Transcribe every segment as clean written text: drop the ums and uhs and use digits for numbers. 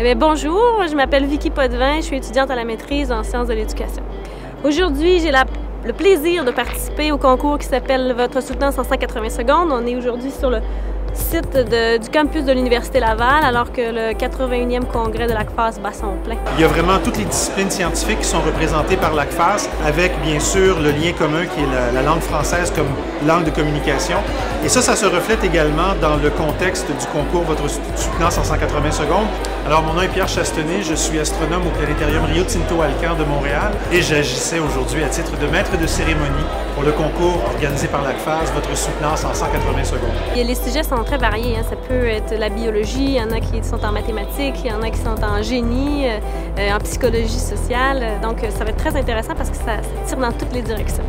Eh bien, bonjour, je m'appelle Vicky Potvin, je suis étudiante à la maîtrise en sciences de l'éducation. Aujourd'hui, j'ai le plaisir de participer au concours qui s'appelle Votre soutenance en 180 secondes. On est aujourd'hui sur le site du campus de l'Université Laval, alors que le 81e congrès de l'ACFAS bat son plein. Il y a vraiment toutes les disciplines scientifiques qui sont représentées par l'ACFAS, avec bien sûr le lien commun qui est la langue française comme langue de communication. Et ça se reflète également dans le contexte du concours Votre soutenance en 180 secondes. Alors, mon nom est Pierre Chastenay, je suis astronome au planétarium Rio Tinto Alcan de Montréal et j'agissais aujourd'hui à titre de maître de cérémonie pour le concours organisé par l'ACFAS, Votre soutenance en 180 secondes. Et les sujets sont très variés, hein. Ça peut être la biologie, il y en a qui sont en mathématiques, il y en a qui sont en génie, en psychologie sociale. Donc, ça va être très intéressant parce que ça tire dans toutes les directions.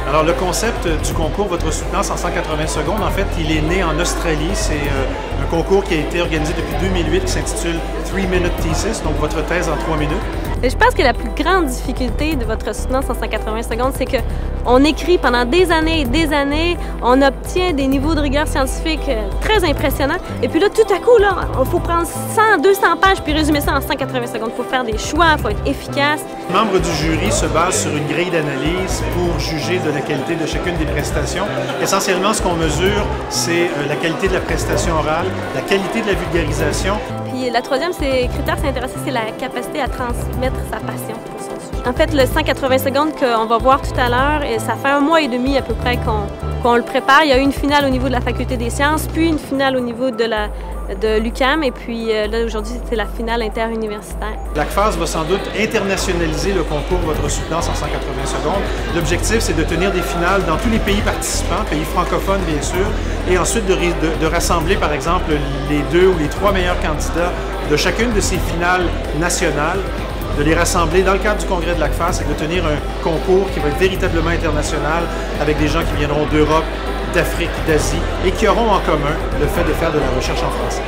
Alors, le concept du concours Votre soutenance en 180 secondes, en fait, il est né en Australie. C'est un concours qui a été organisé depuis 2008 qui s'intitule 3-Minute Thesis, donc votre thèse en 3 minutes. Et je pense que la plus grande difficulté de Votre soutenance en 180 secondes, c'est qu'on écrit pendant des années et des années, on obtient des niveaux de rigueur scientifique très impressionnants. Et puis là, tout à coup, il faut prendre 100, 200 pages puis résumer ça en 180 secondes. Il faut faire des choix, il faut être efficace. Les membres du jury se basent sur une grille d'analyse pour juger de la qualité de chacune des prestations. Essentiellement, ce qu'on mesure, c'est la qualité de la prestation orale, la qualité de la vulgarisation. Puis la troisième critère, c'est intéressant, c'est la capacité à transmettre sa passion pour son sujet. En fait, le 180 secondes qu'on va voir tout à l'heure, ça fait 1 mois et demi à peu près qu'on le prépare. Il y a eu une finale au niveau de la Faculté des sciences, puis une finale au niveau de l'UQAM, et puis là, aujourd'hui, c'est la finale interuniversitaire. L'ACFAS va sans doute internationaliser le concours Votre soutenance en 180 secondes. L'objectif, c'est de tenir des finales dans tous les pays participants, pays francophones bien sûr, et ensuite de rassembler, par exemple, les 2 ou les 3 meilleurs candidats de chacune de ces finales nationales, de les rassembler dans le cadre du congrès de l'ACFAS et de tenir un concours qui va être véritablement international avec des gens qui viendront d'Europe, d'Afrique, d'Asie et qui auront en commun le fait de faire de la recherche en français.